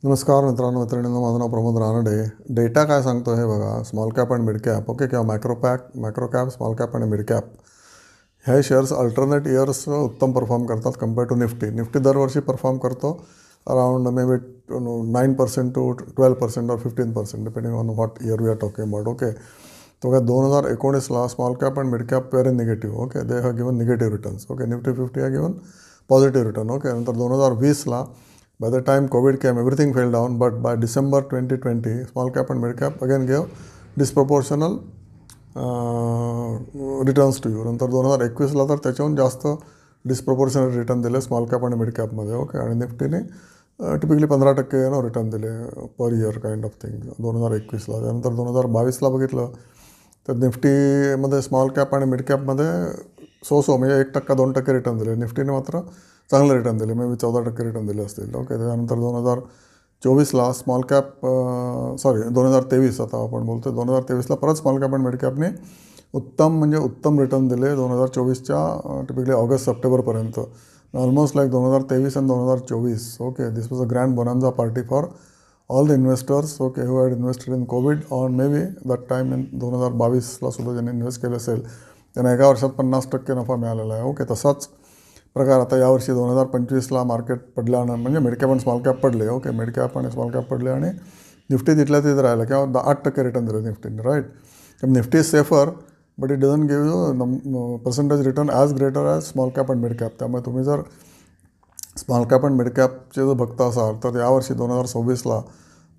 नमस्कार मित्रांनो मैत्रिणींनो, माझं नाव प्रमोद रानडे. डेटा काय सांगतो हे बघा. Small cap and mid cap, okay, किंवा मायक्रो कॅप, स्मॉल कॅप आणि मिड कॅप, हे शेअर्स अल्टरनेट इयर्स उत्तम परफॉर्म करतात कम्पेअर टू निफ्टी. दरवर्षी परफॉर्म करतो अराउंड मे बी 9% टू 12% और 15%, depending on what year we are talking about. Okay, तो काय 2019ला small cap and mid cap pair in negative. Okay, they have given negative returns. Okay, Nifty 50 have given positive return. Okay, नंतर 2020ला by the time COVID came, everything fell down. But by December 2020, small cap and mid cap again gave disproportional returns to you. नंतर 2021ला तर त्याच्याहून जास्त disproportional return दिले small cap आणि mid कॅपमध्ये. Okay, आणि निफ्टीने टिपिकली 15% रिटर्न दिले per year kind of thing 2021ला. त्यानंतर 2022ला बघितलं तर निफ्टीमध्ये स्मॉल कॅप आणि मिड कॅपमध्ये म्हणजे 1% 2% रिटर्न दिले. निफ्टीने मात्र चांगले रिटर्न दिले, मे बी 14% रिटर्न दिले असतील. ओके, त्यानंतर 2024ला स्मॉल कॅप 2023 आता आपण बोलतो 2023ला परत स्मॉल कॅप अँड मिड कॅपने उत्तम रिटर्न दिले 2024च्या टिपिकली ऑगस्ट सप्टेंबरपर्यंत. ऑलमोस्ट लाईक 2023 आणि 2024. Okay, this was a grand bonanza party for all the investors. Okay, who had invested in Covid on maybe that time in 2022ला सुद्धा ज्यांनी invest केले असेल त्यांना एका वर्षात 50% नफा मिळालेला आहे. ओके, तसाच प्रकार आता यावर्षी 2025ला मार्केट पडल्यानं म्हणजे मिड कॅप आणि स्मॉल कॅप पडले. ओके, मिड कॅप आणि स्मॉल कॅप पडले आणि निफ्टी तिथल्या तिथे राहिलं किंवा 8% रिटर्न दिलं निफ्टीने. Right, Nifty is safer but it doesn't give you percentage return as greater as small cap and mid cap. त्यामुळे तुम्ही जर स्मॉल कॅप अँड मिड कॅपचे जर बघता असाल तर यावर्षी 2026ला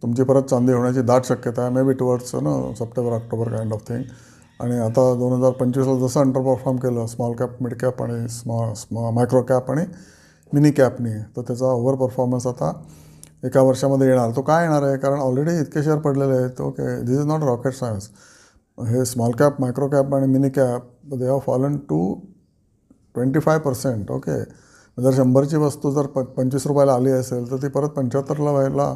तुमची परत चांदी होण्याची दाट शक्यता आहे, may be towards September October kind of thing. आणि आता 2025ला जसं अंडर परफॉर्म केलं स्मॉल कॅप, मिड कॅप आणि मायक्रो कॅप आणि मिनी कॅपनी, तर त्याचा ओव्हर परफॉर्मन्स आता एका वर्षामध्ये येणार. तो काय येणार आहे, कारण ऑलरेडी इतके शेअर पडलेले आहेत. Okay, this is not rocket science. हे स्मॉल कॅप, मायक्रो कॅप आणि mini cap they have fallen to 25%. ओके, जर 100ची वस्तू जर 25 रुपयाला आली असेल तर ती परत 75ला व्हायला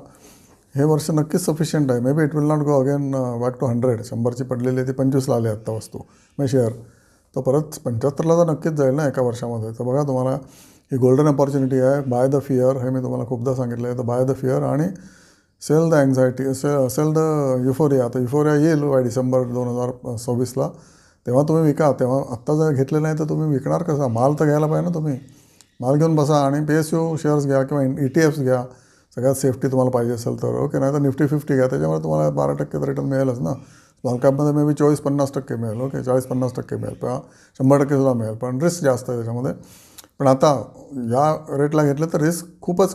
हे वर्ष नक्कीच सफिशियंट आहे. May be it will not go again back to 100. 100ची पडलेली ती 25ला आली आत्ता वस्तू मग शेअर, तो परत 75ला तर नक्कीच जाईल ना एका वर्षामध्ये. तर बघा, तुम्हाला ही गोल्डन अपॉर्च्युनिटी आहे. बाय द फिअर, हे मी तुम्हाला खूपदा सांगितलं आहे. तर बाय द फिअर आणि sell the anxiety, sell the euphoria. आता युफोरिया येईल बाय डिसेंबर 2026ला, तेव्हा तुम्ही विका. तेव्हा आत्ता जर घेतले नाही तर तुम्ही विकणार कसा? माल तर घ्यायला पाहिजे ना. तुम्ही माल घेऊन बसा आणि PSU शेअर्स घ्या किंवा ETFs घ्या, सगळ्यात सेफ्टी तुम्हाला पाहिजे असेल तर. ओके, नाही तर निफ्टी 50 घ्या, त्याच्यामुळे तुम्हाला 12% रिटर्न मिळेलच ना. स्मॉल कॅपमध्ये मे बी 24-50% मिळेल. ओके, 40-50% मिळेल किंवा 100% सुद्धा मिळेल, पण रिस्क जास्त आहे त्याच्यामध्ये. पण आता या रेटला घेतलं तर रिस्क खूपच